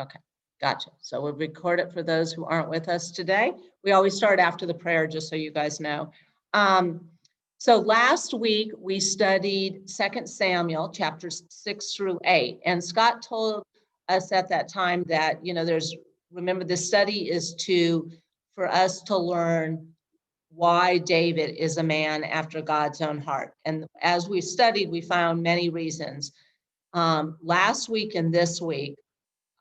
Okay, gotcha. So we'll record it for those who aren't with us today. We always start after the prayer, just so you guys know. So last week we studied 2 Samuel chapters 6 through 8, and Scott told us at that time that, remember, the study is for us to learn why David is a man after God's own heart. And as we studied, we found many reasons. Last week and this week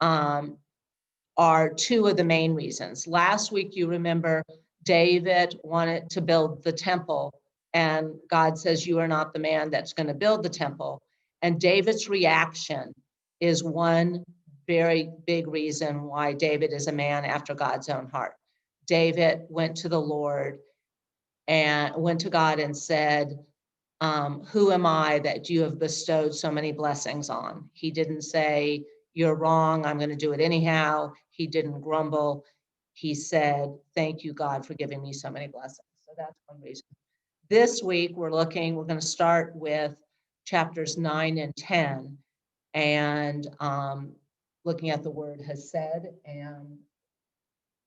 are two of the main reasons. Last week, you remember, David wanted to build the temple, and God says, you are not the man that's going to build the temple. And David's reaction is one very big reason why David is a man after God's own heart. David went to the Lord and went to God and said, who am I that you have bestowed so many blessings on? He didn't say, you're wrong, I'm going to do it anyhow. He didn't grumble. He said, thank you, God, for giving me so many blessings. So that's one reason. This week, we're going to start with chapters 9 and 10, and looking at the word hesed, and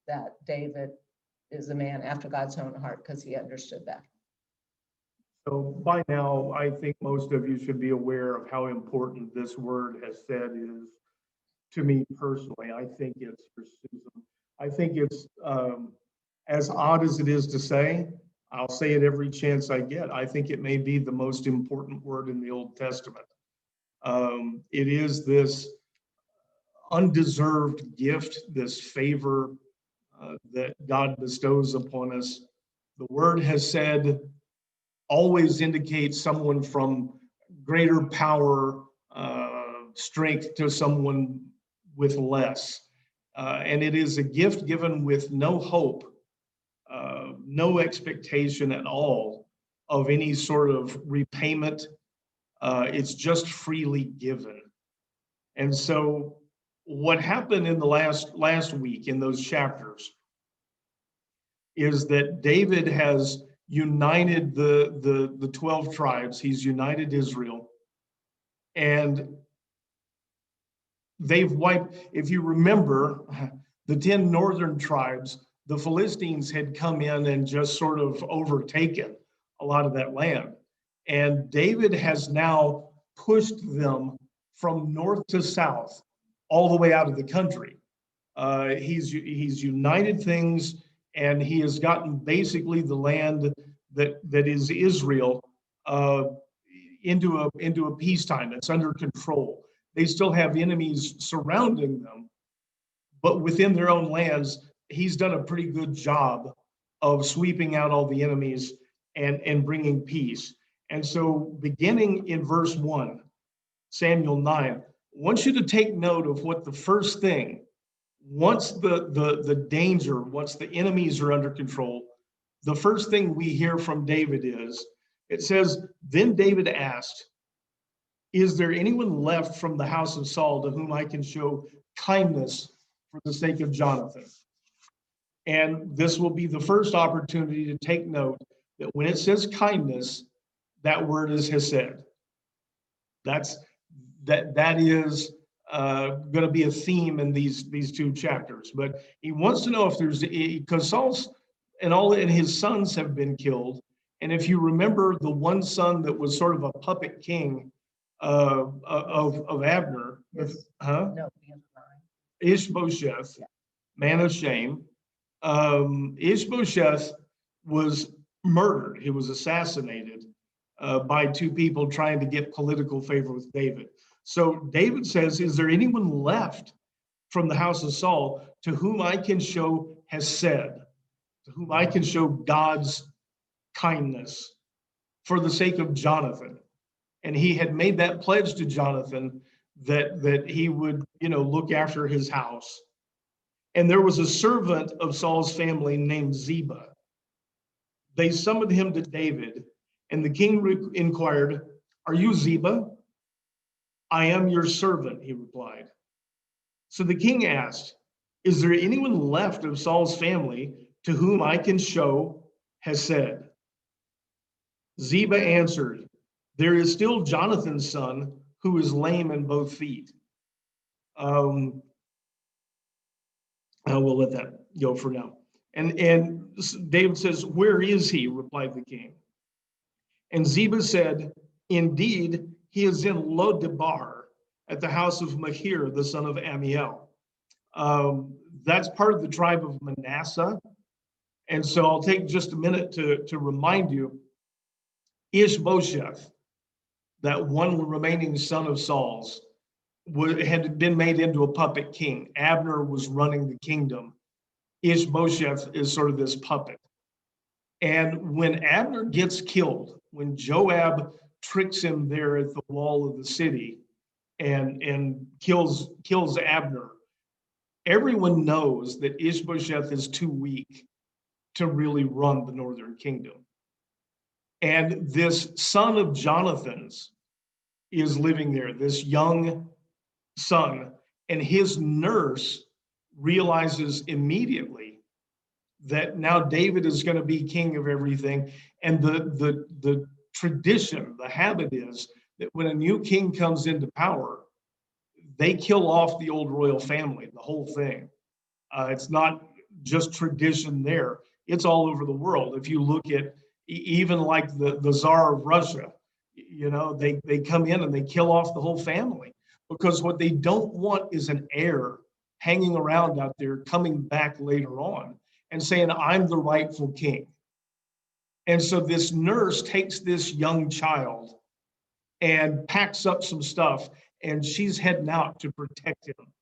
that David is a man after God's own heart because he understood that. So by now, I think most of you should be aware of how important this word hesed is to me personally. I think it's for Susan. I think it's as odd as it is to say, I'll say it every chance I get. I think it may be the most important word in the Old Testament. It is this undeserved gift, this favor that God bestows upon us. The word hesed always indicates someone from greater power, strength to someone with less. And it is a gift given with no hope, no expectation at all of any sort of repayment. It's just freely given. And so what happened in the last week in those chapters is that David has united the 12 tribes. He's united Israel, and they've wiped, if you remember, the 10 northern tribes, the Philistines had come in and just sort of overtaken a lot of that land. And David has now pushed them from north to south, all the way out of the country. He's united things, and he has gotten basically the land that is Israel into a peacetime. It's under control. They still have enemies surrounding them, but within their own lands, he's done a pretty good job of sweeping out all the enemies and bringing peace. And so beginning in verse 1, Samuel 9, I want you to take note of what the first thing, once the danger, once the enemies are under control, the first thing we hear from David is, it says, then David asked, is there anyone left from the house of Saul to whom I can show kindness for the sake of Jonathan? And this will be the first opportunity to take note that when it says kindness, that word is hesed. That is going to be a theme in these two chapters. But he wants to know if there's, because Saul's and his sons have been killed. And if you remember the one son that was sort of a puppet king of Abner, Yes. No, he has 9. Ishbosheth, yeah. Man of shame. Ishbosheth was murdered. He was assassinated by two people trying to get political favor with David. So David says, is there anyone left from the house of Saul to whom I can show hesed, to whom I can show God's kindness for the sake of Jonathan? And he had made that pledge to Jonathan that he would, look after his house. And there was a servant of Saul's family named Ziba. They summoned him to David, and the king inquired, are you Ziba? I am your servant, he replied. So the king asked, is there anyone left of Saul's family to whom I can show hesed? Ziba answered, there is still Jonathan's son who is lame in both feet. We'll let that go for now. And David says, "Where is he?" replied the king. And Ziba said, "Indeed, he is in Lodebar at the house of Machir, the son of Amiel." That's part of the tribe of Manasseh. And so I'll take just a minute to remind you, Ishbosheth, that one remaining son of Saul's, had been made into a puppet king. Abner was running the kingdom. Ishbosheth is sort of this puppet. And when Abner gets killed, when Joab tricks him there at the wall of the city and kills Abner, everyone knows that Ishbosheth is too weak to really run the northern kingdom. And this son of Jonathan's is living there, this young son, and his nurse realizes immediately that now David is going to be king of everything. And the tradition, the habit is that when a new king comes into power, they kill off the old royal family, the whole thing. It's not just tradition there, it's all over the world. If you look at even like the Tsar of Russia, they come in and they kill off the whole family, because what they don't want is an heir hanging around out there coming back later on and saying, "I'm the rightful king." And so this nurse takes this young child and packs up some stuff, and she's heading out to protect him.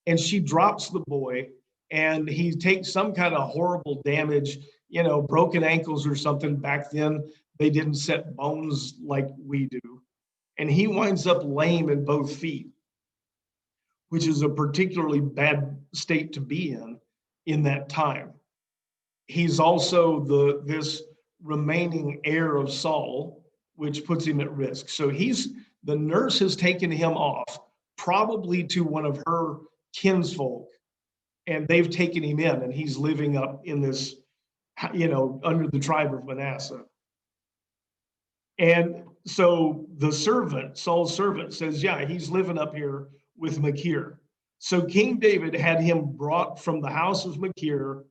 And she drops the boy, and he takes some kind of horrible damage, broken ankles or something. Back then, they didn't set bones like we do. And he winds up lame in both feet, which is a particularly bad state to be in that time. He's also this remaining heir of Saul, which puts him at risk. So the nurse has taken him off, probably to one of her kinsfolk, and they've taken him in, and he's living up in this, under the tribe of Manasseh. And so the servant, Saul's servant, says, "Yeah, he's living up here with Machir." So King David had him brought from the house of Machir,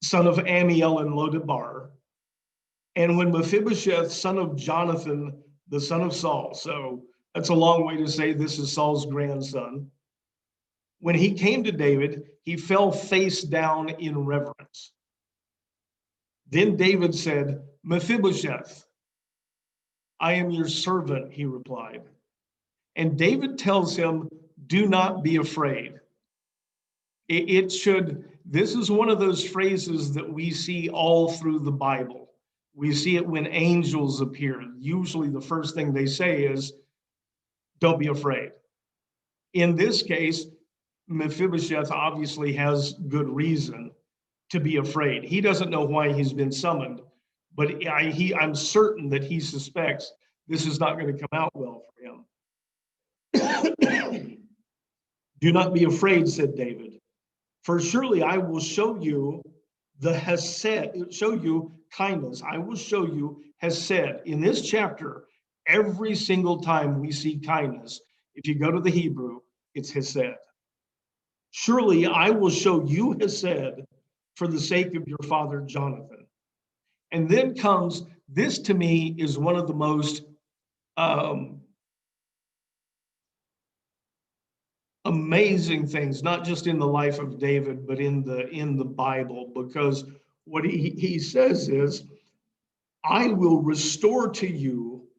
son of Amiel in Lodebar. And when Mephibosheth, son of Jonathan, the son of Saul, so that's a long way to say this is Saul's grandson, when he came to David, he fell face down in reverence. Then David said, "Mephibosheth, I am your servant," he replied. And David tells him, "Do not be afraid." This is one of those phrases that we see all through the Bible. We see it when angels appear. Usually the first thing they say is, "Don't be afraid." In this case, Mephibosheth obviously has good reason to be afraid. He doesn't know why he's been summoned, but I'm certain that he suspects this is not going to come out well for him. "Do not be afraid," said David, "for surely I will show you the hesed, show you kindness. I will show you hesed." In this chapter, every single time we see kindness, if you go to the Hebrew, it's hesed. "Surely I will show you hesed for the sake of your father Jonathan." And then comes, this to me is one of the most amazing things, not just in the life of David, but in the Bible, because what he says is, "I will restore to you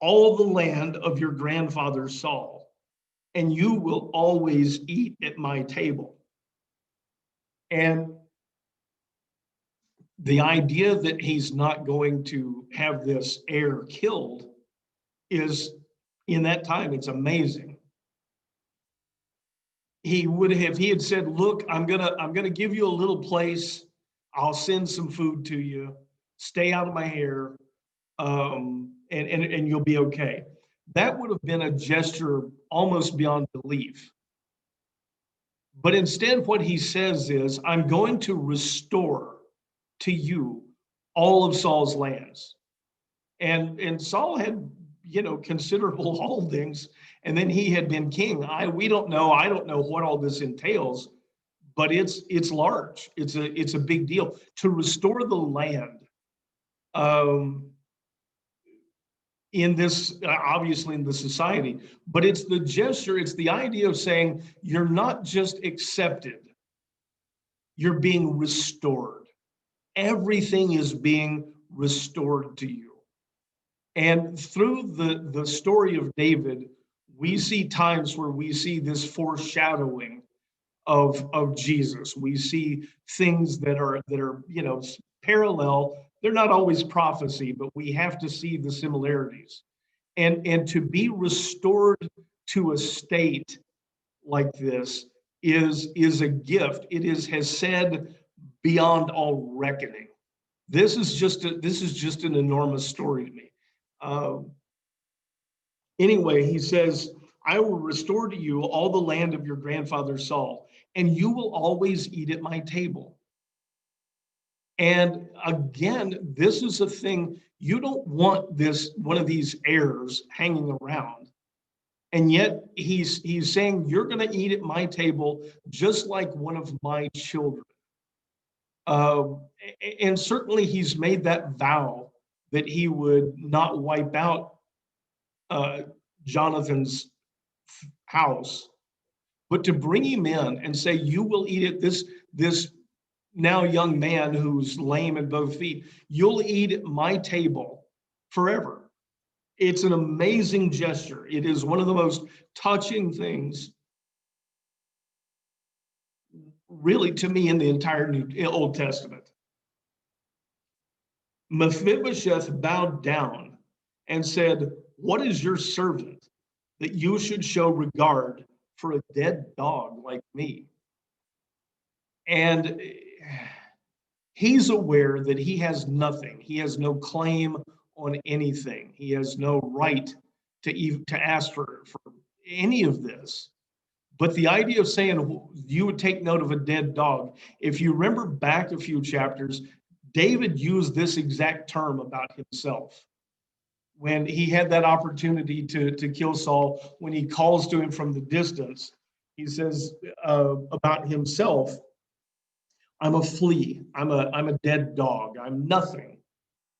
all the land of your grandfather Saul, and you will always eat at my table." And the idea that he's not going to have this heir killed is, in that time, it's amazing. He had said, "Look, I'm gonna give you a little place. I'll send some food to you. Stay out of my hair, and you'll be okay." That would have been a gesture almost beyond belief. But instead, what he says is, "I'm going to restore to you all of Saul's lands." And Saul had, considerable holdings, and then he had been king. I don't know what all this entails, but it's large. It's a big deal to restore the land. Um, in this, obviously in the society, but it's the gesture, it's the idea of saying you're not just accepted, you're being restored. Everything is being restored to you. And through the story of David, we see times where we see this foreshadowing of Jesus. We see things that are parallel. They're not always prophecy, but we have to see the similarities. And to be restored to a state like this is a gift. It is hesed beyond all reckoning. This is just an enormous story to me. Um, anyway, he says, I will restore to you all the land of your grandfather Saul, and you will always eat at my table. And again, this is a thing, you don't want this one of these heirs hanging around. And yet he's saying, you're going to eat at my table just like one of my children. Uh, and certainly he's made that vow that he would not wipe out Jonathan's house, but to bring him in and say, you will eat it, this now young man who's lame in both feet, you'll eat at my table forever. It's an amazing gesture. It is one of the most touching things, really, to me in the entire Old Testament. Mephibosheth bowed down and said, what is your servant that you should show regard for a dead dog like me? And he's aware that he has nothing. He has no claim on anything. He has no right to ask for any of this. But the idea of saying you would take note of a dead dog, if you remember back a few chapters, David used this exact term about himself. When he had that opportunity to kill Saul, when he calls to him from the distance, he says about himself, I'm a flea, I'm a dead dog, I'm nothing.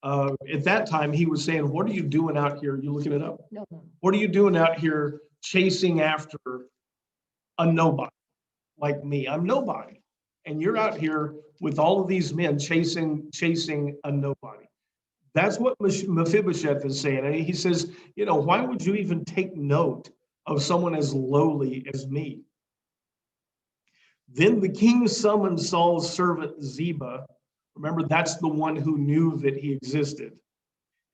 At that time, he was saying, what are you doing out here? You looking it up? No. What are you doing out here chasing after a nobody like me? I'm nobody. And you're out here with all of these men chasing a nobody. That's what Mephibosheth is saying. And he says, why would you even take note of someone as lowly as me? Then the king summoned Saul's servant Ziba. Remember, that's the one who knew that he existed.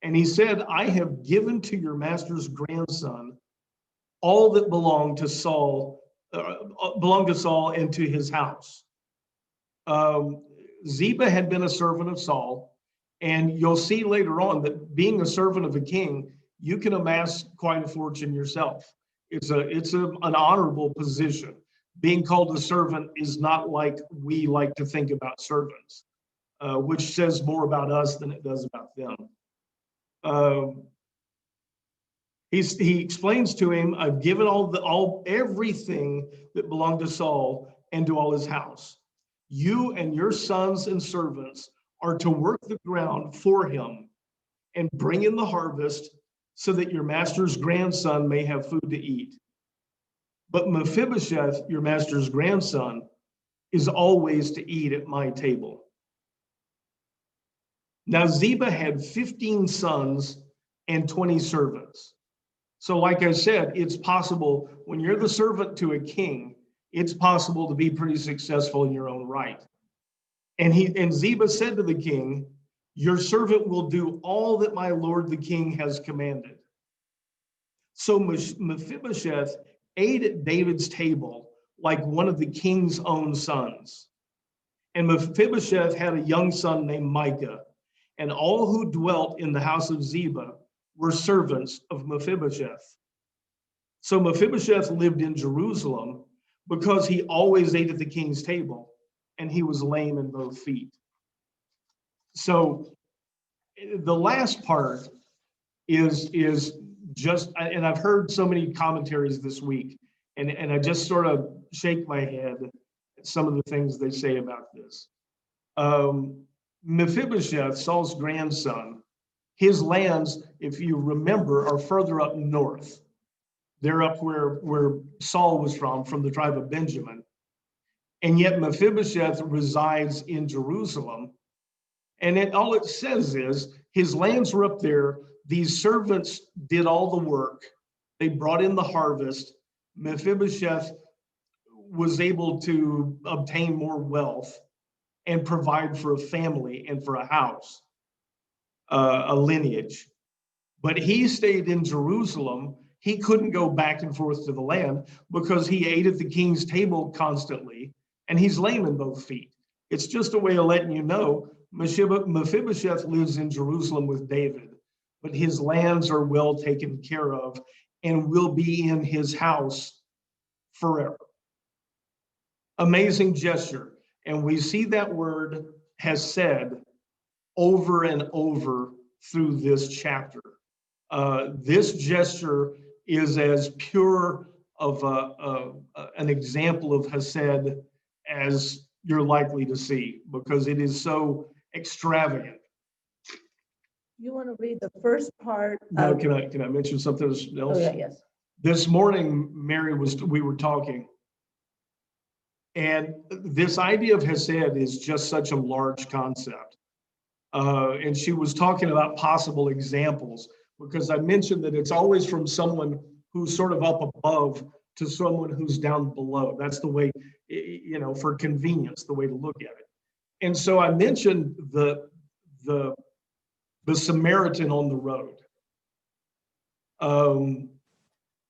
And he said, I have given to your master's grandson all that belonged to Saul and to his house. Ziba had been a servant of Saul, and you'll see later on that being a servant of a king, you can amass quite a fortune yourself. It's an honorable position. Being called a servant is not like we like to think about servants, which says more about us than it does about them. He explains to him, I've given everything that belonged to Saul and to all his house. You and your sons and servants are to work the ground for him and bring in the harvest so that your master's grandson may have food to eat. But Mephibosheth, your master's grandson, is always to eat at my table. Now Ziba had 15 sons and 20 servants. So like I said, it's possible when you're the servant to a king, it's possible to be pretty successful in your own right. And Ziba said to the king, your servant will do all that my lord the king has commanded. So Mephibosheth ate at David's table like one of the king's own sons. And Mephibosheth had a young son named Micah, and all who dwelt in the house of Ziba were servants of Mephibosheth. So Mephibosheth lived in Jerusalem because he always ate at the king's table, and he was lame in both feet. So the last part is just, and I've heard so many commentaries this week, and I just sort of shake my head some of the things they say about this. Mephibosheth, Saul's grandson, his lands, if you remember, are further up north. They're up where Saul was from the tribe of Benjamin. And yet Mephibosheth resides in Jerusalem. And all it says is his lands were up there. These servants did all the work. They brought in the harvest. Mephibosheth was able to obtain more wealth and provide for a family and for a house, a lineage. But he stayed in Jerusalem. He couldn't go back and forth to the land because he ate at the king's table constantly, and he's lame in both feet. It's just a way of letting you know Mephibosheth lives in Jerusalem with David, but his lands are well taken care of and will be in his house forever. Amazing gesture. And we see that word hesed over and over through this chapter. This gesture is as pure of an example of hesed as you're likely to see, because it is so extravagant. You want to read the first part? Now, can I mention something else? Oh, yeah, yes. This morning, we were talking, and this idea of hesed is just such a large concept. And she was talking about possible examples, because I mentioned that it's always from someone who's sort of up above to someone who's down below. That's the way, for convenience, the way to look at it. And so I mentioned the Samaritan on the road,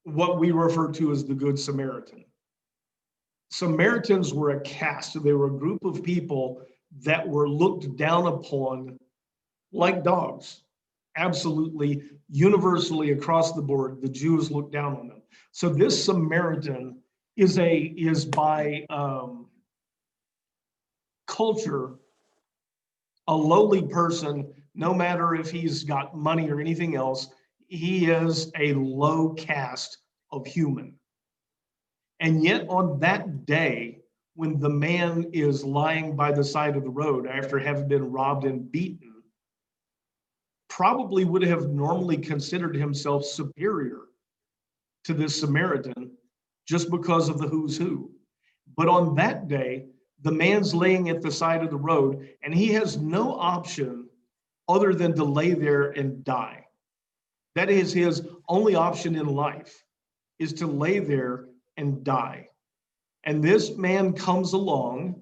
what we refer to as the Good Samaritan. Samaritans were a caste. They were a group of people that were looked down upon like dogs. Absolutely, universally across the board, the Jews looked down on them. So this Samaritan is by culture a lowly person. No matter if he's got money or anything else, he is a low caste of human. And yet on that day, when the man is lying by the side of the road after having been robbed and beaten, probably would have normally considered himself superior to this Samaritan just because of the who's who. But on that day, the man's laying at the side of the road, and he has no option other than to lay there and die. That is his only option in life, is to lay there and die. And this man comes along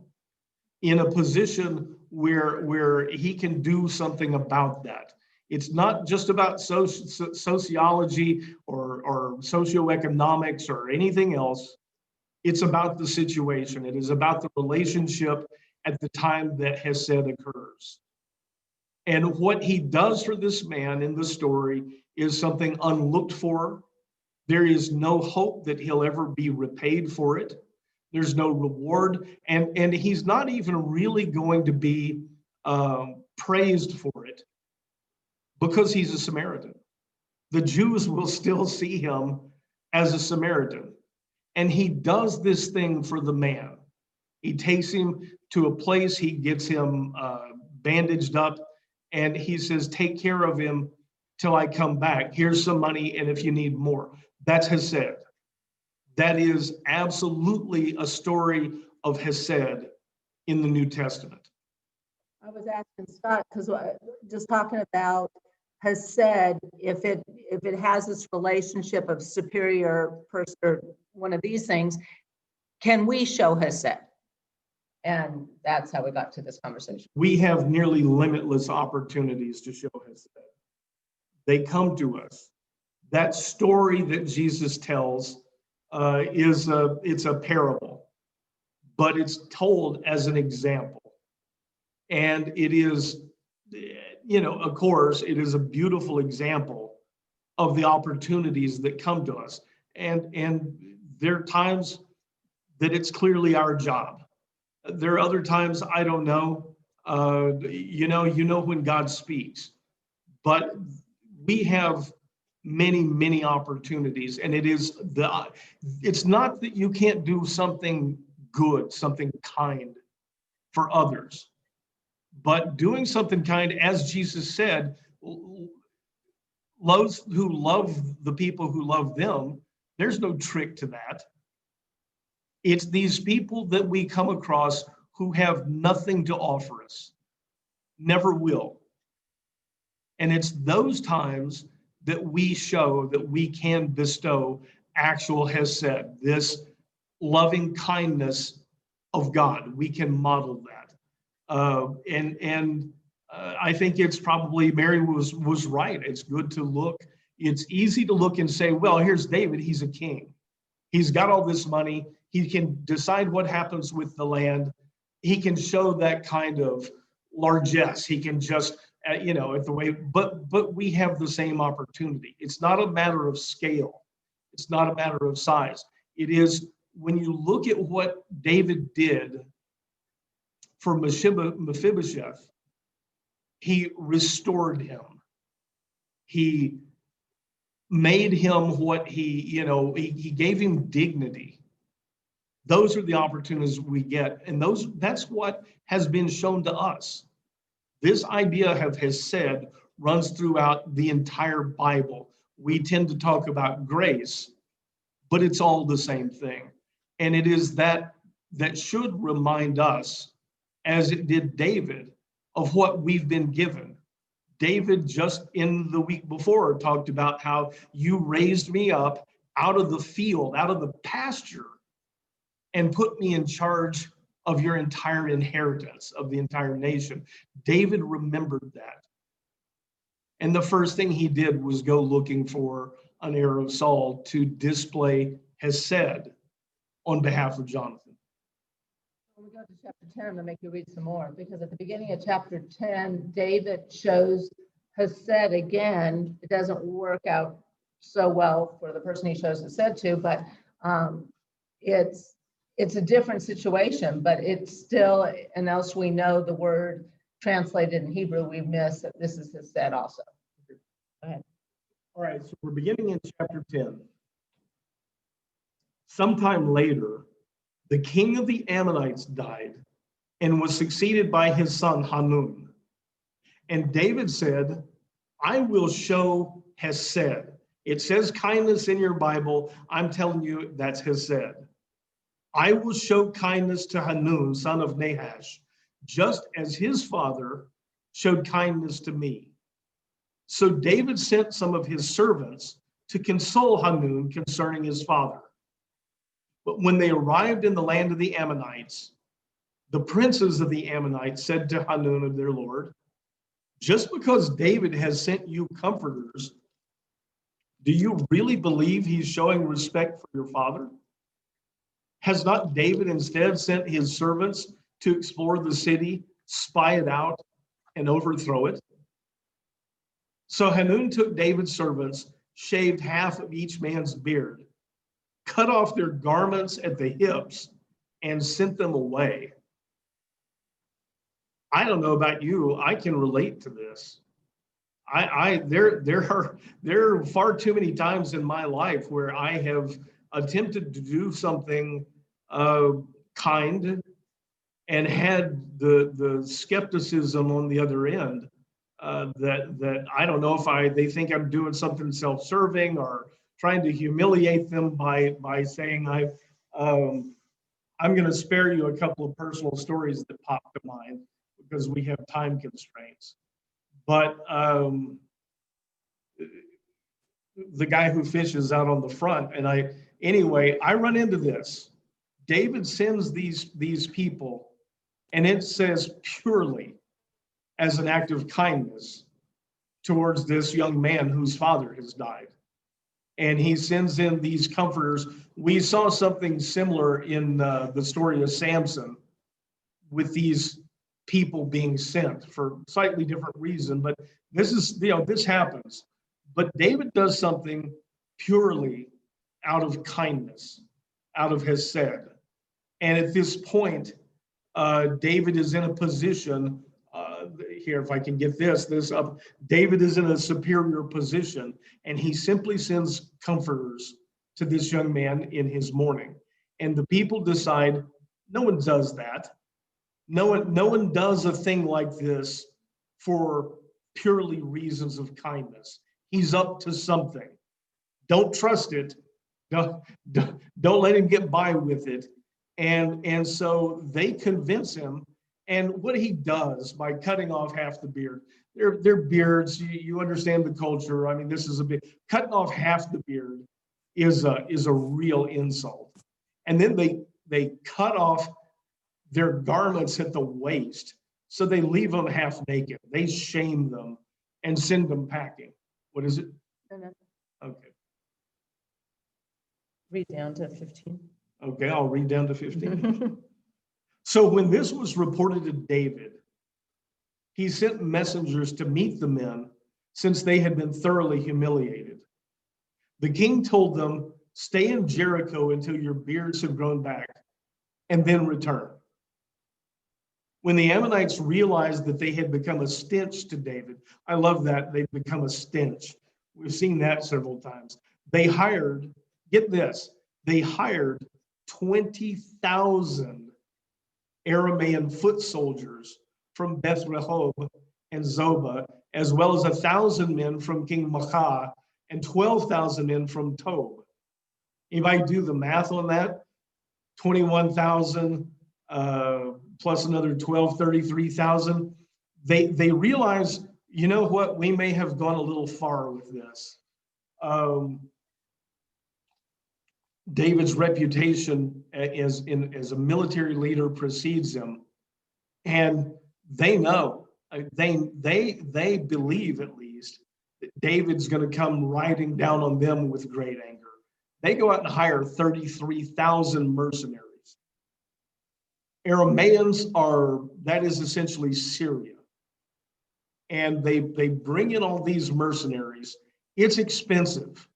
in a position where he can do something about that. It's not just about sociology or socioeconomics or anything else. It's about the situation. It is about the relationship at the time that hesed occurs. And what he does for this man in the story is something unlooked for. There is no hope that he'll ever be repaid for it. There's no reward. And he's not even really going to be praised for it because he's a Samaritan. The Jews will still see him as a Samaritan. And he does this thing for the man. He takes him to a place, he gets him bandaged up, and he says, take care of him till I come back. Here's some money, and if you need more. That's hesed. That is absolutely a story of hesed in the New Testament. I was asking Scott, because just talking about hesed, if it has this relationship of superior person or one of these things, can we show hesed? And that's how we got to this conversation. We have nearly limitless opportunities to show hesed. They come to us. That story that Jesus tells it's a parable, but it's told as an example. And it is, of course, it is a beautiful example of the opportunities that come to us. And there are times that it's clearly our job. There are other times, I don't know, when God speaks, but we have many, many opportunities. And it's not that you can't do something good, something kind for others. But doing something kind, as Jesus said, those who love the people who love them, there's no trick to that. It's these people that we come across who have nothing to offer us, never will. And it's those times that we show that we can bestow actual hesed, this loving kindness of God. We can model that. I think it's probably, Mary was right. It's good to look. It's easy to look and say, well, here's David. He's a king. He's got all this money. He can decide what happens with the land. He can show that kind of largesse. He can just, at the way, but we have the same opportunity. It's not a matter of scale. It's not a matter of size. It is when you look at what David did for Mephibosheth, he restored him. He made him what he gave him dignity. Those are the opportunities we get. And that's what has been shown to us. This idea of hesed runs throughout the entire Bible. We tend to talk about grace, but it's all the same thing. And it is that should remind us, as it did David, of what we've been given. David, just in the week before, talked about how you raised me up out of the field, out of the pasture, and put me in charge of your entire inheritance, of the entire nation. David remembered that. And the first thing he did was go looking for an heir of Saul to display hesed on behalf of Jonathan. We go to chapter 10, I'm going to make you read some more, because at the beginning of chapter 10, David shows hesed again. It doesn't work out so well for the person he shows hesed to, but it's a different situation, but it's still, and else we know the word translated in Hebrew, we miss that this is hesed also. Go ahead. All right, so we're beginning in chapter 10. Sometime later, the king of the Ammonites died and was succeeded by his son Hanun. And David said, I will show hesed. It says kindness in your Bible. I'm telling you, that's hesed. I will show kindness to Hanun, son of Nahash, just as his father showed kindness to me. So David sent some of his servants to console Hanun concerning his father. But when they arrived in the land of the Ammonites, the princes of the Ammonites said to Hanun of their lord, just because David has sent you comforters, do you really believe he's showing respect for your father? Has not David instead sent his servants to explore the city, spy it out, and overthrow it? So Hanun took David's servants, shaved half of each man's beard, cut off their garments at the hips, and sent them away. I don't know about you, I can relate to this. There are far too many times in my life where I have attempted to do something kind and had the skepticism on the other end that I don't know if they think I'm doing something self-serving or trying to humiliate them by saying I'm going to spare you a couple of personal stories that pop to mind because we have time constraints. But the guy who fishes out on the front, and I run into this. David sends these people, and it says purely as an act of kindness towards this young man whose father has died. And he sends in these comforters. We saw something similar in the story of Samson with these people being sent for slightly different reason, but this happens. But David does something purely out of kindness, out of hesed. And at this point, David is in a position, here, if I can get this up, David is in a superior position, and he simply sends comforters to this young man in his mourning. And the people decide, No one does that. No one does a thing like this for purely reasons of kindness. He's up to something. Don't trust it. Don't let him get by with it. And so they convince him. And what he does by cutting off half the beard, their beards, you understand the culture. I mean, this is a big, cutting off half the beard is a real insult. And then they cut off their garments at the waist. So they leave them half naked. They shame them and send them packing. What is it? No. Okay. Read down to 15. Okay, I'll read down to 15. So when this was reported to David, he sent messengers to meet the men, since they had been thoroughly humiliated. The king told them, "Stay in Jericho until your beards have grown back, and then return." When the Ammonites realized that they had become a stench to David, I love that, they've become a stench. We've seen that several times. They hired, get this, they hired 20,000 Aramean foot soldiers from Beth Rehob and Zobah, as well as 1,000 men from King Maacah and 12,000 men from Tob. Anybody do the math on that? 21,000 plus another 12, 33,000. They realize, you know what, we may have gone a little far with this. David's reputation as a military leader precedes him, and they know, they believe at least that David's going to come riding down on them with great anger. They go out and hire 33,000 mercenaries. Arameans that is essentially Syria. And they bring in all these mercenaries. It's expensive.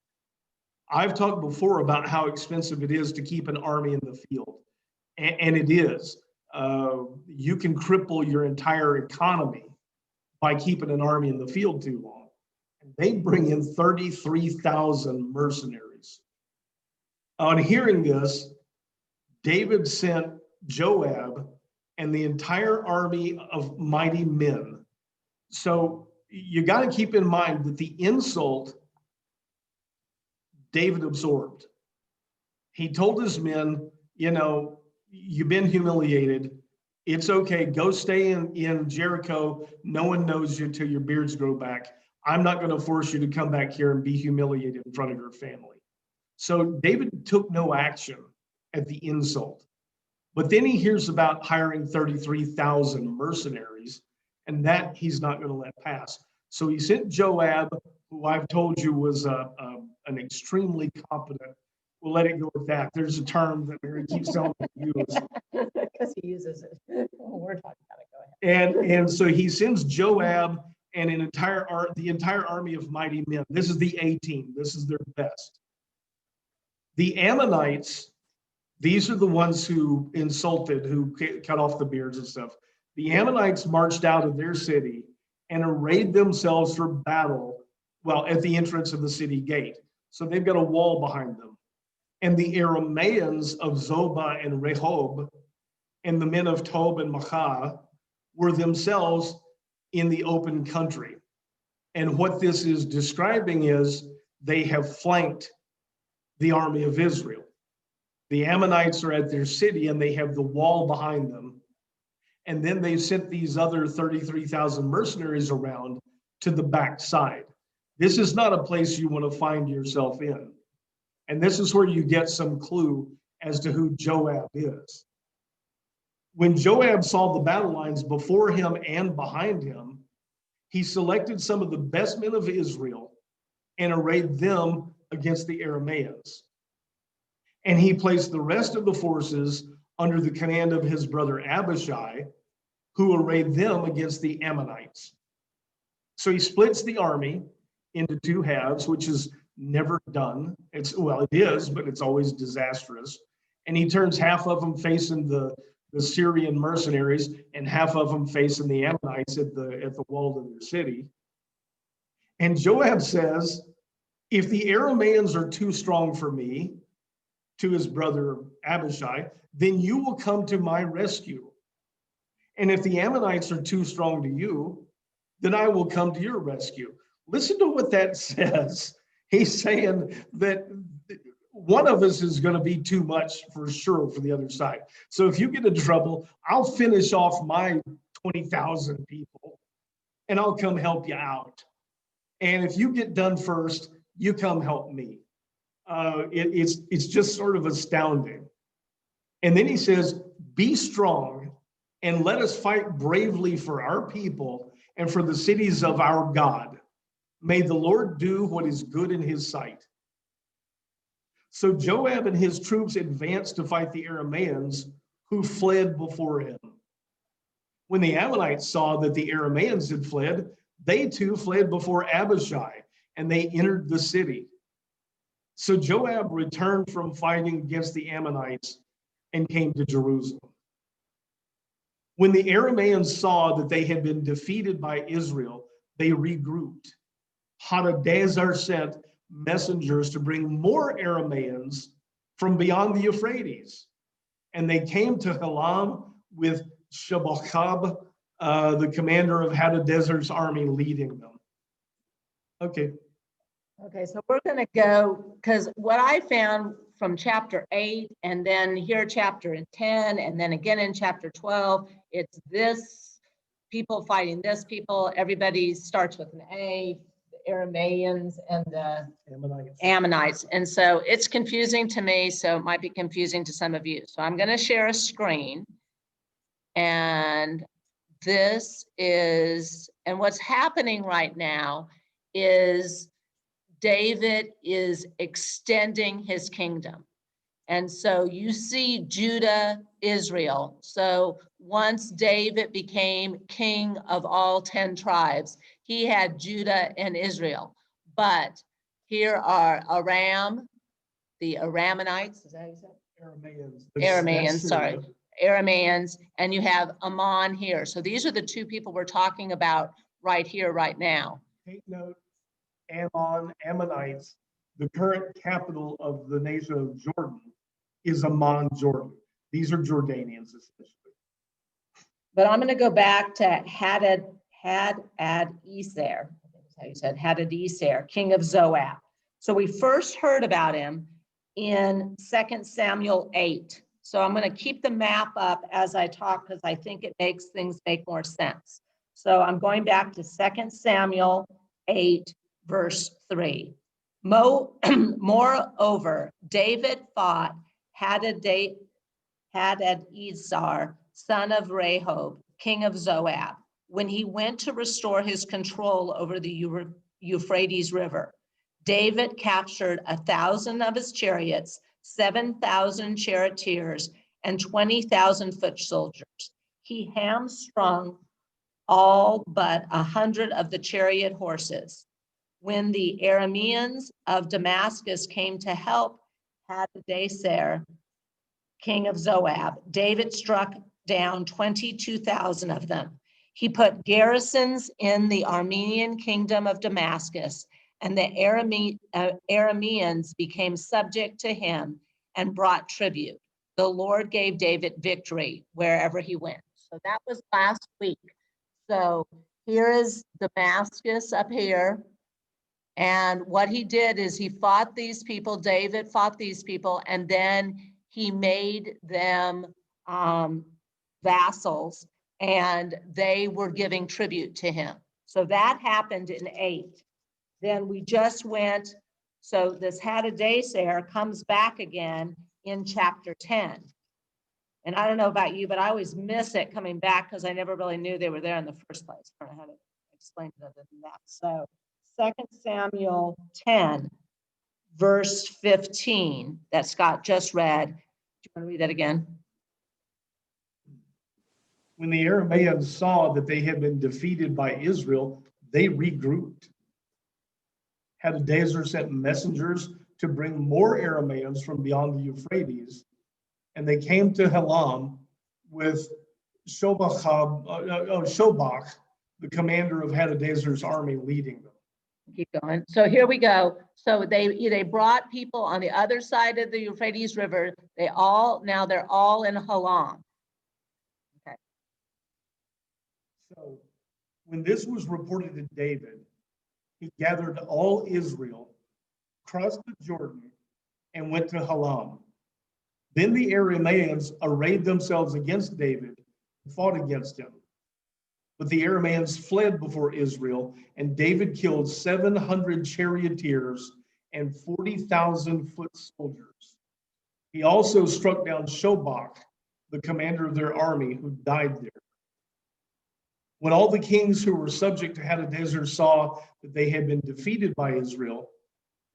I've talked before about how expensive it is to keep an army in the field. And it is. You can cripple your entire economy by keeping an army in the field too long. And they bring in 33,000 mercenaries. On hearing this, David sent Joab and the entire army of mighty men. So you got to keep in mind that the insult David absorbed. He told his men, you've been humiliated. It's okay. Go stay in Jericho. No one knows you till your beards grow back. I'm not going to force you to come back here and be humiliated in front of your family. So David took no action at the insult. But then he hears about hiring 33,000 mercenaries, and that he's not going to let pass. So he sent Joab, who I've told you was an extremely competent. We'll let it go with that. There's a term that Mary keeps telling me to use. Because he uses it. We're talking about it. Go ahead. And so he sends Joab and the entire army of mighty men. This is the A team. This is their best. The Ammonites, these are the ones who insulted, who cut off the beards and stuff. The Ammonites marched out of their city and arrayed themselves for battle, at the entrance of the city gate. So they've got a wall behind them. And the Arameans of Zobah and Rehob and the men of Tob and Maacah were themselves in the open country. And what this is describing is they have flanked the army of Israel. The Ammonites are at their city and they have the wall behind them. And then they sent these other 33,000 mercenaries around to the backside. This is not a place you want to find yourself in. And this is where you get some clue as to who Joab is. When Joab saw the battle lines before him and behind him, he selected some of the best men of Israel and arrayed them against the Arameans. And he placed the rest of the forces under the command of his brother Abishai, who arrayed them against the Ammonites. So he splits the army into two halves, which is never done. It is, but it's always disastrous. And he turns half of them facing the Syrian mercenaries and half of them facing the Ammonites at the wall of their city. And Joab says, if the Arameans are too strong for me, to his brother Abishai, then you will come to my rescue. And if the Ammonites are too strong to you, then I will come to your rescue. Listen to what that says. He's saying that one of us is going to be too much for sure for the other side. So if you get in trouble, I'll finish off my 20,000 people and I'll come help you out. And if you get done first, you come help me. It's just sort of astounding. And then he says, be strong and let us fight bravely for our people and for the cities of our God. May the Lord do what is good in his sight. So Joab and his troops advanced to fight the Arameans who fled before him. When the Ammonites saw that the Arameans had fled, they too fled before Abishai, and they entered the city. So Joab returned from fighting against the Ammonites and came to Jerusalem. When the Arameans saw that they had been defeated by Israel, they regrouped. Hadadezer sent messengers to bring more Arameans from beyond the Euphrates. And they came to Helam with Shobachab, the commander of Hadadezer's army, leading them. Okay. Okay, so we're going to go, because what I found from chapter 8 and then here chapter 10 and then again in chapter 12, it's this people fighting this people. Everybody starts with an A, the Arameans and the Ammonites. And so it's confusing to me, so it might be confusing to some of you. So I'm going to share a screen. And this is, and what's happening right now is David is extending his kingdom. And so you see Judah, Israel. So once David became king of all 10 tribes, he had Judah and Israel. But here are Aram, the Aramanites, is that how you say? Arameans, sorry. Arameans, and you have Ammon here. So these are the two people we're talking about right here, right now. Take note, Ammonites, the current capital of the nation of Jordan is Amman, Jordan. These are Jordanians, essentially. But I'm going to go back to Hadadezer, how you said, Hadadezer, king of Zoab. So we first heard about him in 2 Samuel 8. So I'm going to keep the map up as I talk because I think it makes things make more sense. So I'm going back to 2 Samuel 8, verse 3. Moreover, David fought Hadadezer, son of Rehob, king of Zoab, when he went to restore his control over the Euphrates River. David captured 1,000 of his chariots, 7,000 charioteers, and 20,000 foot soldiers. He hamstrung all but 100 of the chariot horses. When the Arameans of Damascus came to help Hadadezer, king of Zoab, David struck down 22,000 of them. He put garrisons in the Armenian kingdom of Damascus, and the Arameans became subject to him and brought tribute. The Lord gave David victory wherever he went. So that was last week. So here is Damascus up here. And what he did is he fought these people, David fought these people, and then he made them vassals, and they were giving tribute to him. So that happened in 8. Then we just went, so this Hadadezer comes back again in chapter 10. And I don't know about you, but I always miss it coming back because I never really knew they were there in the first place. I don't know how to explain it other than that. So 2 Samuel 10, verse 15, that Scott just read. Do you want to read that again? When the Arameans saw that they had been defeated by Israel, they regrouped. Hadadezer sent messengers to bring more Arameans from beyond the Euphrates, and they came to Helam with Shobach, the commander of Hadadezer's army, leading them. Keep going. So here we go. So they brought people on the other side of the Euphrates River. They're all in Halam. Okay. So when this was reported to David, he gathered all Israel, crossed the Jordan, and went to Halam. Then the Arameans arrayed themselves against David and fought against him. But the Arameans fled before Israel, and David killed 700 charioteers and 40,000 foot soldiers. He also struck down Shobach, the commander of their army, who died there. When all the kings who were subject to Hadadezer saw that they had been defeated by Israel,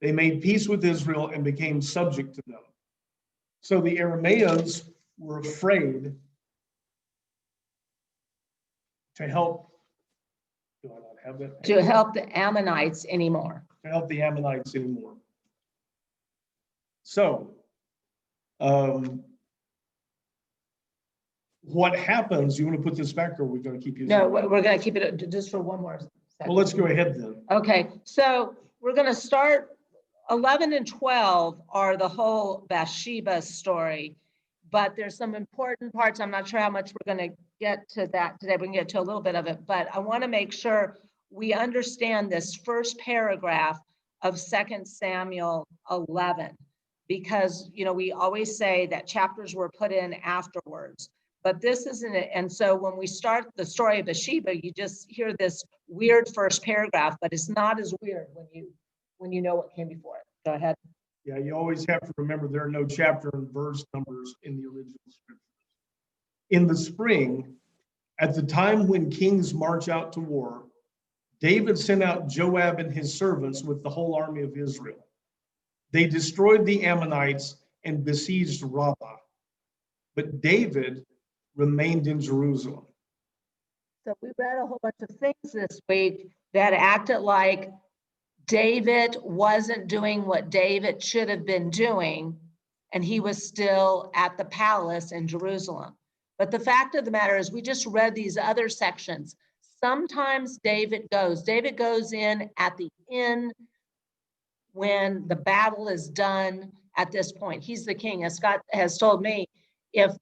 they made peace with Israel and became subject to them. So the Arameans were afraid to help. Do I not have that? To help the Ammonites anymore. To help the Ammonites anymore. So, what happens? You want to put this back, or are we going to keep using? No, we're going to keep it just for one more second. Well, let's go ahead then. Okay, so we're going to start. 11 and 12 are the whole Bathsheba story, but there's some important parts. I'm not sure how much we're going to get to that today. We can get to a little bit of it, but I want to make sure we understand this first paragraph of 2 Samuel 11, because, you know, we always say that chapters were put in afterwards, but this isn't it. And so when we start the story of Bathsheba, you just hear this weird first paragraph, but it's not as weird when you know what came before it. Go ahead. Yeah, you always have to remember there are no chapter and verse numbers in the original scriptures. In the spring, at the time when kings march out to war, David sent out Joab and his servants with the whole army of Israel. They destroyed the Ammonites and besieged Rabbah, but David remained in Jerusalem. So we read a whole bunch of things this week that acted like David wasn't doing what David should have been doing, and he was still at the palace in Jerusalem. But the fact of the matter is, we just read these other sections. Sometimes David goes in at the end when the battle is done at this point. He's the king. As Scott has told me, if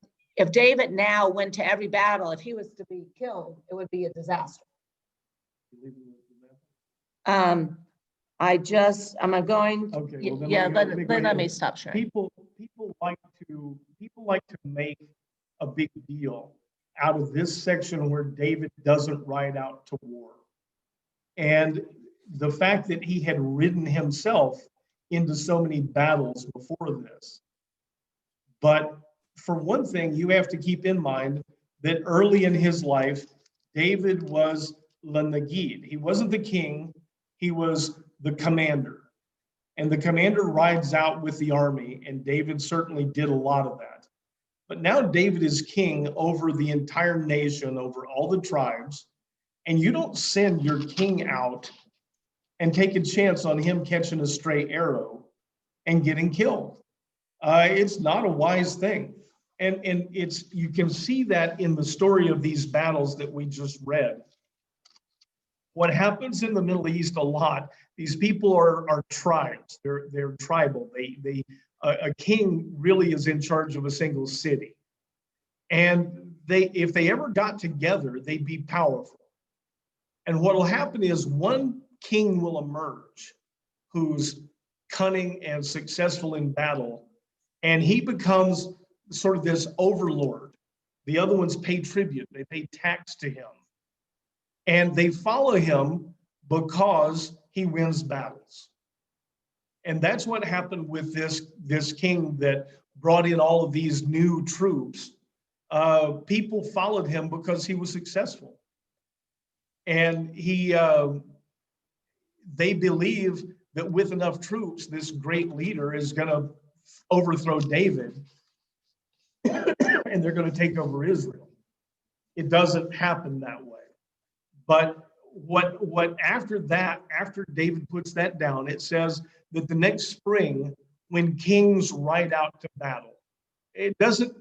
David now went to every battle, if he was to be killed, it would be a disaster. I'm going. Okay. Well, let me stop sharing. People like to make a big deal out of this section where David doesn't ride out to war, and the fact that he had ridden himself into so many battles before this. But for one thing, you have to keep in mind that early in his life, David was the Nagid. He wasn't the king. He was the commander, and the commander rides out with the army, and David certainly did a lot of that. But now David is king over the entire nation, over all the tribes, and you don't send your king out and take a chance on him catching a stray arrow and getting killed. It's not a wise thing. And you can see that in the story of these battles that we just read. What happens in the Middle East a lot, these people are tribes. They're tribal. A king really is in charge of a single city. And if they ever got together, they'd be powerful. And what will happen is one king will emerge who's cunning and successful in battle, and he becomes sort of this overlord. The other ones pay tribute. They pay tax to him. And they follow him because he wins battles. And that's what happened with this king that brought in all of these new troops. People followed him because he was successful. And they believe that with enough troops, this great leader is going to overthrow David and they're going to take over Israel. It doesn't happen that way. But what after that, after David puts that down, it says that the next spring, when kings ride out to battle,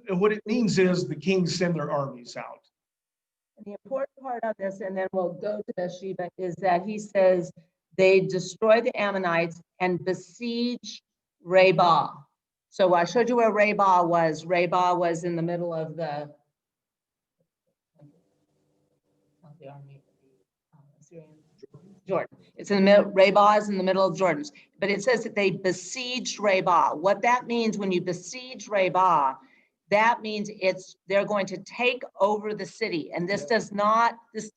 what it means is the kings send their armies out. And the important part of this, and then we'll go to Bathsheba, is that he says They destroy the Ammonites and besiege Rabbah. So I showed you where Rabbah was. Rabbah was in the middle of the army, Jordan. It's in the middle. Rabbah is in the middle of Jordan. But it says that they besieged Rabbah. What that means when you besiege Rabbah, that means they're going to take over the city. And this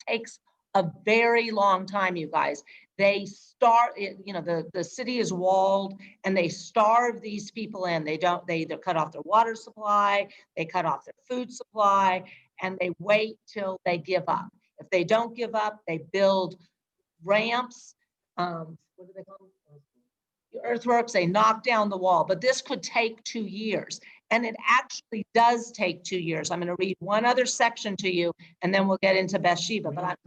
takes a very long time, you guys. They the city is walled and they starve these people in. They either cut off their water supply, they cut off their food supply, and they wait till they give up. If they don't give up, they build ramps. What do they call them? Earthworks. They knock down the wall. But this could take 2 years. And it actually does take 2 years. I'm going to read one other section to you, and then we'll get into Bathsheba. But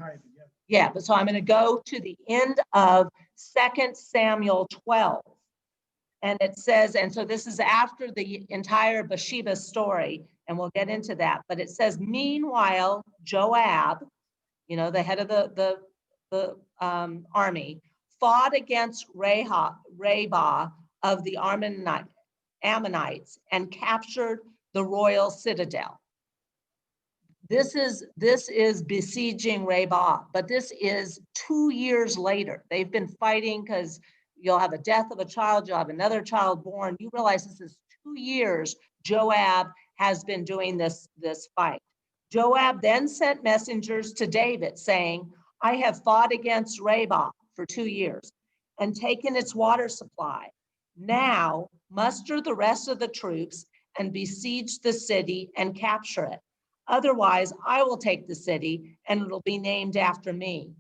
so I'm going to go to the end of 2 Samuel 12. And it says, and so this is after the entire Bathsheba story, and we'll get into that. But it says, meanwhile, Joab, the head of the army, fought against Rabbah of the Ammonites and captured the royal citadel. This is besieging Rabbah, but this is 2 years later. They've been fighting because you'll have a death of a child, you'll have another child born. You realize this is 2 years Joab has been doing this fight. Joab then sent messengers to David saying, I have fought against Rabbah for 2 years and taken its water supply. Now muster the rest of the troops and besiege the city and capture it. Otherwise, I will take the city and it'll be named after me.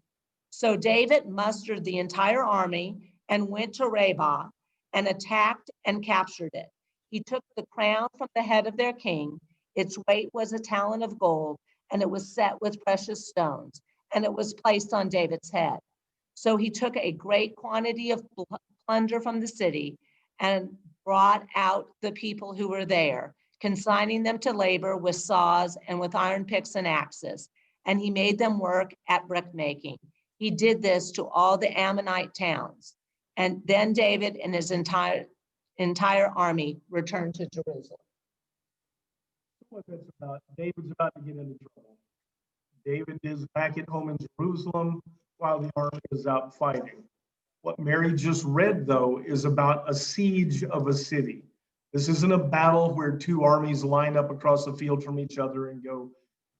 So David mustered the entire army and went to Rabbah and attacked and captured it. He took the crown from the head of their king. Its weight was a talent of gold, and it was set with precious stones, and it was placed on David's head. So he took a great quantity of plunder from the city and brought out the people who were there, consigning them to labor with saws and with iron picks and axes. And he made them work at brickmaking. He did this to all the Ammonite towns. And then David and his entire army returned to Jerusalem. What that's about, David's about to get into trouble. David is back at home in Jerusalem while the army is out fighting. What Mary just read, though, is about a siege of a city. This isn't a battle where two armies line up across the field from each other and go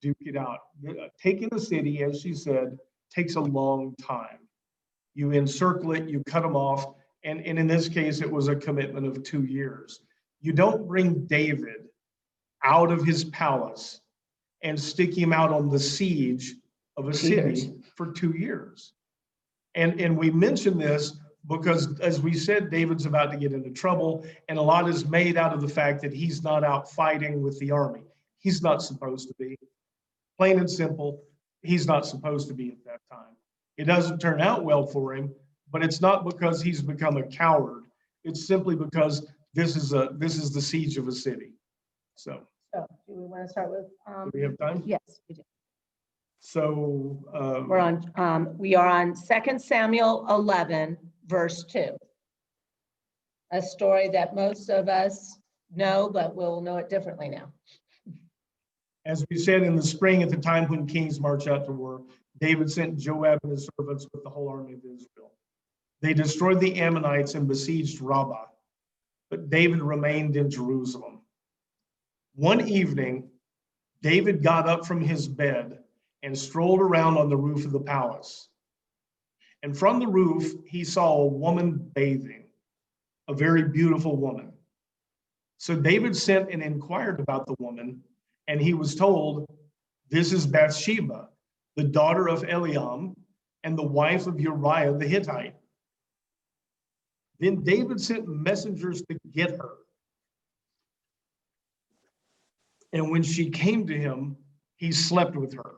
duke it out. Taking a city, as she said, takes a long time. You encircle it, you cut them off, and in this case, it was a commitment of 2 years. You don't bring David out of his palace and stick him out on the siege of a city for 2 years. And we mention this because, as we said, David's about to get into trouble, and a lot is made out of the fact that he's not out fighting with the army. He's not supposed to be. Plain and simple, he's not supposed to be at that time. It doesn't turn out well for him, but it's not because he's become a coward. It's simply because this is the siege of a city. So do we want to start with? Do we have time? Yes, we do. So we are on 2 Samuel 11, verse 2. A story that most of us know, but we'll know it differently now. As we said, in the spring, at the time when kings march out to war, David sent Joab and his servants with the whole army of Israel. They destroyed the Ammonites and besieged Rabbah, but David remained in Jerusalem. One evening, David got up from his bed and strolled around on the roof of the palace. And from the roof, he saw a woman bathing, a very beautiful woman. So David sent and inquired about the woman, and he was told, this is Bathsheba, the daughter of Eliam and the wife of Uriah the Hittite. Then David sent messengers to get her. And when she came to him, he slept with her.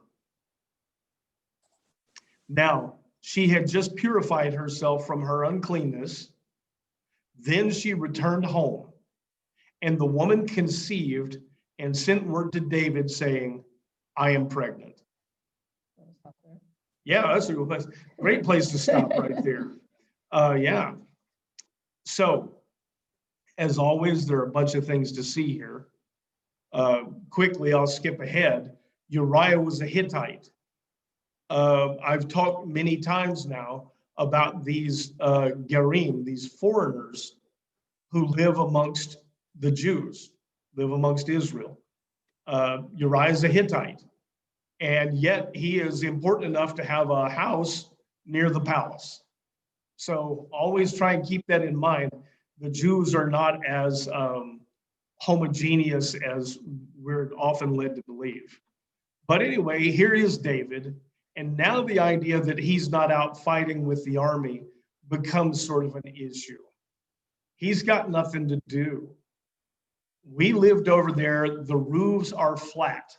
Now, she had just purified herself from her uncleanness. Then she returned home, and the woman conceived and sent word to David saying, I am pregnant. Yeah, that's a great place to stop right there. Yeah. So, as always, there are a bunch of things to see here. Quickly, I'll skip ahead. Uriah was a Hittite. I've talked many times now about these Gerim, these foreigners who live amongst the Jews, live amongst Israel. Uriah is a Hittite, and yet he is important enough to have a house near the palace. So always try and keep that in mind. The Jews are not as homogeneous as we're often led to believe. But anyway, here is David. And now the idea that he's not out fighting with the army becomes sort of an issue. He's got nothing to do. We lived over there, the roofs are flat.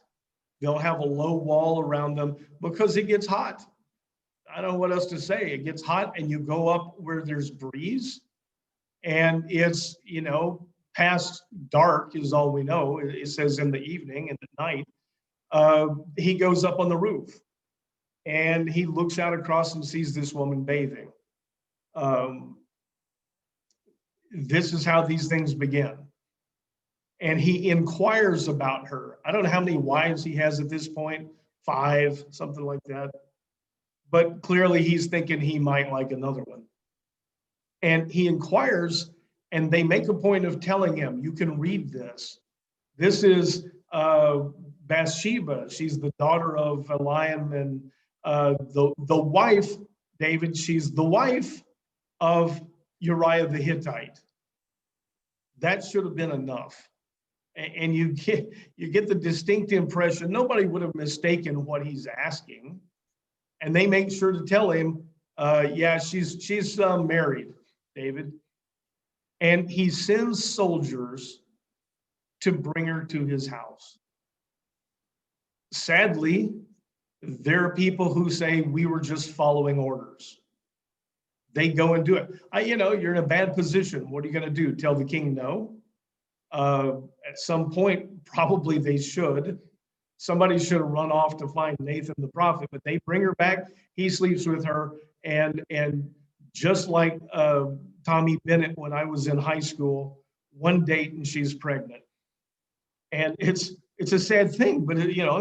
They'll have a low wall around them because it gets hot. I don't know what else to say. It gets hot and you go up where there's breeze and it's, past dark is all we know. It says in the evening and at night. He goes up on the roof and he looks out across and sees this woman bathing. This is how these things begin. And he inquires about her. I don't know how many wives he has at this point, 5, something like that. But clearly he's thinking he might like another one. And he inquires, and they make a point of telling him, you can read this. This is Bathsheba. She's the daughter of Eliam, and the wife, David, she's the wife of Uriah the Hittite. That should have been enough. And you get the distinct impression nobody would have mistaken what he's asking. And they make sure to tell him, yeah, she's married, David. And he sends soldiers to bring her to his house. Sadly, there are people who say we were just following orders. They go and do it. You're in a bad position. What are you going to do? Tell the king no? At some point, probably they should. Somebody should have run off to find Nathan the prophet, but they bring her back. He sleeps with her, and just like Tommy Bennett when I was in high school, one date and she's pregnant. And it's a sad thing, but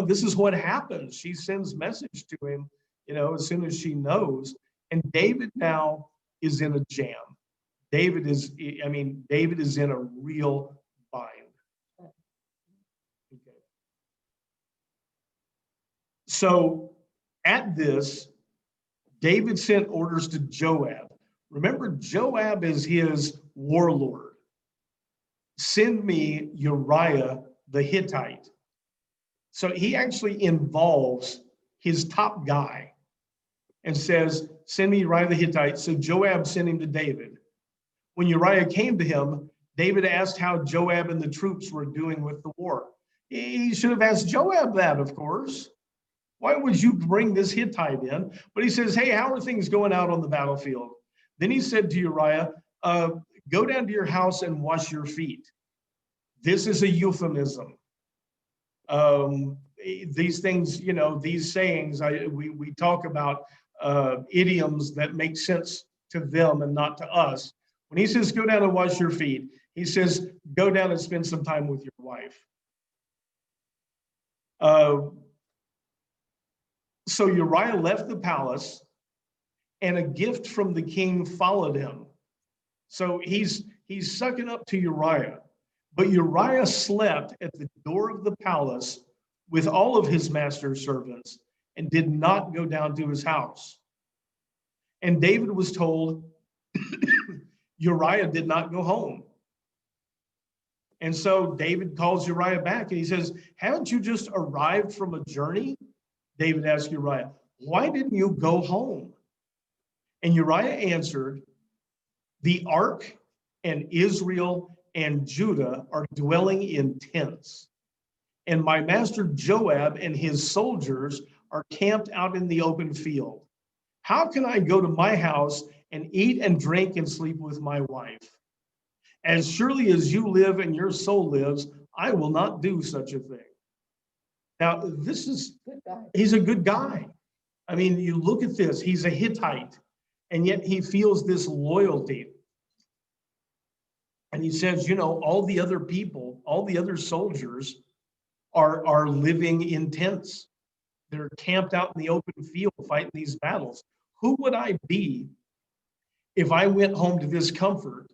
this is what happens. She sends message to him, as soon as she knows. And David now is in a jam. David is in a real bind. Okay. So at this, David sent orders to Joab. Remember, Joab is his warlord. Send me Uriah the Hittite. So he actually involves his top guy and says, send me Uriah the Hittite. So Joab sent him to David. When Uriah came to him, David asked how Joab and the troops were doing with the war. He should have asked Joab that, of course. Why would you bring this Hittite in? But he says, hey, how are things going out on the battlefield? Then he said to Uriah, go down to your house and wash your feet. This is a euphemism. These things, these sayings, we talk about idioms that make sense to them and not to us. When he says, go down and wash your feet, he says, go down and spend some time with your wife. So Uriah left the palace and a gift from the king followed him. So he's sucking up to Uriah. But Uriah slept at the door of the palace with all of his master's servants and did not go down to his house. And David was told Uriah did not go home. And so David calls Uriah back and he says, haven't you just arrived from a journey? David asked Uriah, why didn't you go home? And Uriah answered, the ark and Israel and Judah are dwelling in tents, and my master Joab and his soldiers are camped out in the open field. How can I go to my house and eat and drink and sleep with my wife? As surely as you live and your soul lives, I will not do such a thing. Now, he's a good guy. I mean, you look at this, he's a Hittite, And yet he feels this loyalty. And he says, you know, all the other people, all the other soldiers are living in tents. They're camped out in the open field fighting these battles. Who would I be if I went home to this comfort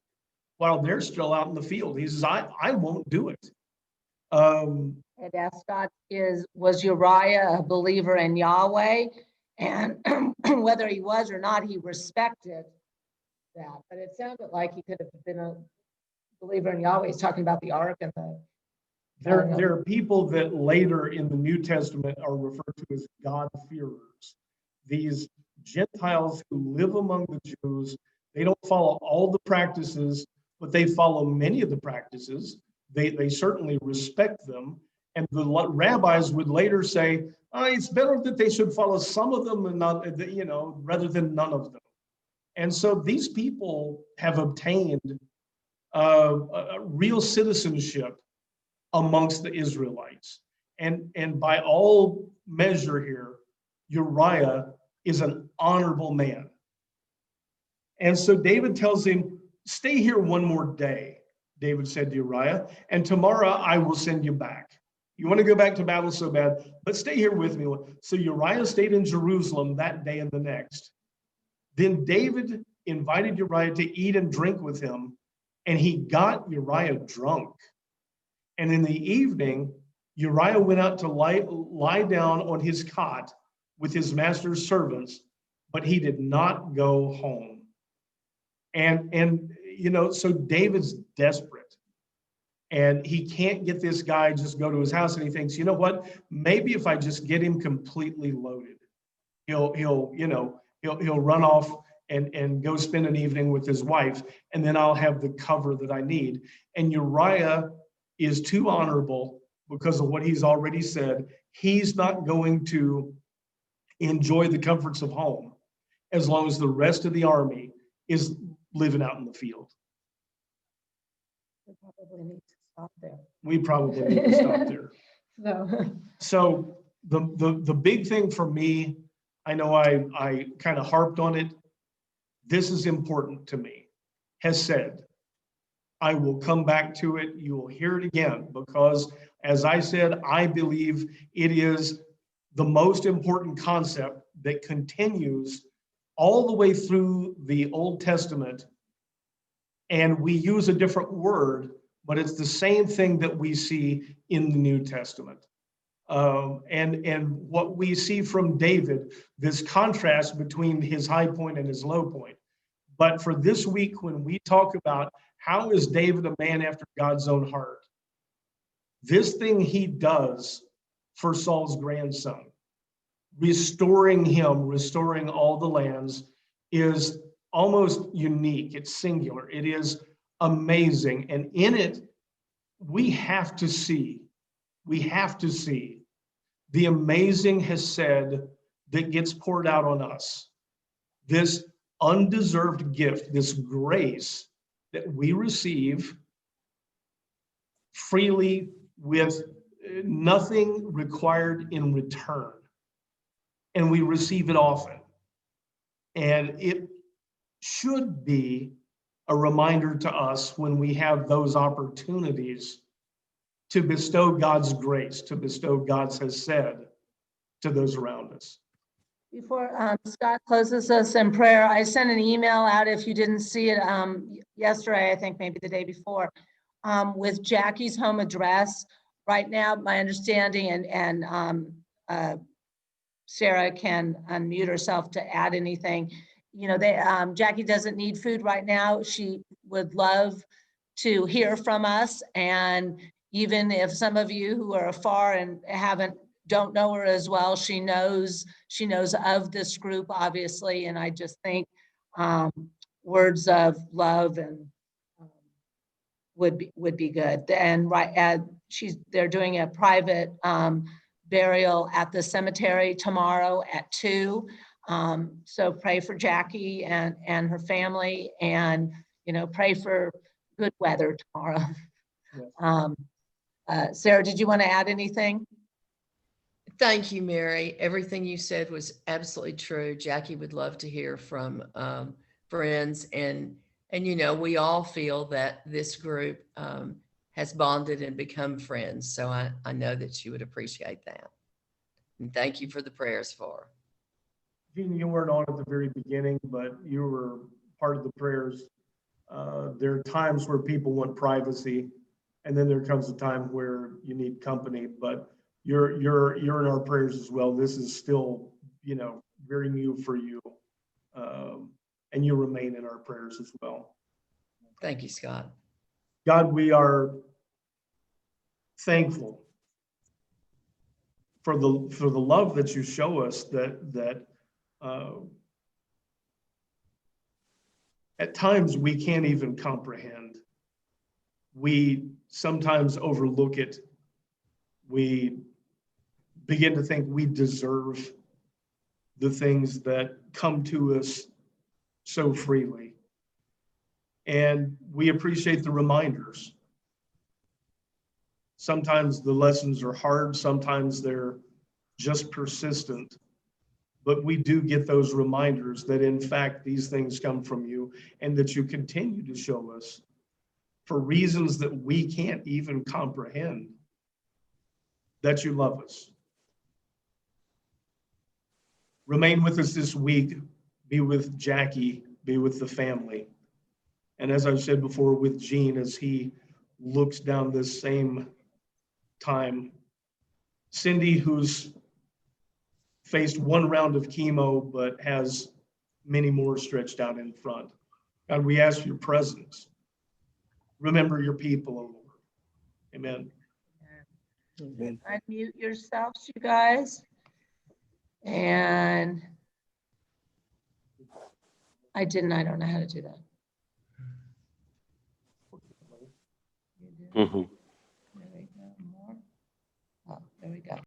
while they're still out in the field? He says, I won't do it. And asked God, was Uriah a believer in Yahweh? And whether he was or not, he respected that. But it sounded like he could have been a believer in Yahweh. He's talking about the ark and the. There are people that later in the New Testament are referred to as God-fearers. These Gentiles who live among the Jews, they don't follow all the practices, but they follow many of the practices. They certainly respect them. And the rabbis would later say, it's better that they should follow some of them and not, you know, rather than none of them. And so these people have obtained a real citizenship amongst the Israelites. And by all measure here, Uriah is an honorable man. And so David tells him, stay here one more day, David said to Uriah, and tomorrow I will send you back. You want to go back to battle so bad, but stay here with me. So Uriah stayed in Jerusalem that day and the next. Then David invited Uriah to eat and drink with him, and he got Uriah drunk. And in the evening, Uriah went out to lie down on his cot with his master's servants, but he did not go home. And you know, so David's desperate. And he can't get this guy just go to his house, and he thinks, you know what? Maybe if I just get him completely loaded, he'll run off and go spend an evening with his wife, and then I'll have the cover that I need. And Uriah is too honorable because of what he's already said. He's not going to enjoy the comforts of home as long as the rest of the army is living out in the field. We probably need to stop there. We probably need to stop there. So the big thing for me, I know I kind of harped on it. This is important to me. Hesed. I will come back to it. You will hear it again because, as I said, I believe it is the most important concept that continues all the way through the Old Testament. And we use a different word, but it's the same thing that we see in the New Testament. And what we see from David, this contrast between his high point and his low point. But for this week, when we talk about how is David a man after God's own heart, this thing he does for Saul's grandson, restoring him, restoring all the lands, is almost unique. It's singular. It is amazing. And in it, we have to see the amazing hesed that gets poured out on us. This undeserved gift, this grace that we receive freely with nothing required in return. And we receive it often. And it should be a reminder to us when we have those opportunities to bestow God's grace, to bestow God's hesed to those around us. Before Scott closes us in prayer, I sent an email out, if you didn't see it yesterday, I think maybe the day before, with Jackie's home address. Right now, my understanding, and Sarah can unmute herself to add anything. You know, Jackie doesn't need food right now. She would love to hear from us. And even if some of you who are afar and don't know her as well, she knows of this group, obviously. And I just think words of love and would be good. And they're doing a private burial at the cemetery tomorrow at 2. So pray for Jackie and her family, and pray for good weather tomorrow. Yes. Sarah, did you want to add anything? Thank you, Mary. Everything you said was absolutely true. Jackie would love to hear from friends, and you know, we all feel that this group has bonded and become friends. So I know that she would appreciate that. And thank you for the prayers for her. Gene, you weren't on at the very beginning, but you were part of the prayers. There are times where people want privacy, and then there comes a time where you need company. But you're in our prayers as well. This is still, you know, very new for you, and you remain in our prayers as well. Thank you, Scott. God, we are thankful for the love that you show us, that at times we can't even comprehend. We sometimes overlook it. We begin to think we deserve the things that come to us so freely. And we appreciate the reminders. Sometimes the lessons are hard, sometimes they're just persistent. But we do get those reminders that in fact these things come from you, and that you continue to show us for reasons that we can't even comprehend, that you love us. Remain with us this week. Be with Jackie, be with the family. And as I've said before, with Gene, as he looks down this same time. Cindy, who's faced one round of chemo, but has many more stretched out in front. God, we ask for your presence. Remember your people, O Lord. Amen. Amen. Unmute yourselves, you guys. And I don't know how to do that. You do? Mhm. There we go. More. Oh, there we go.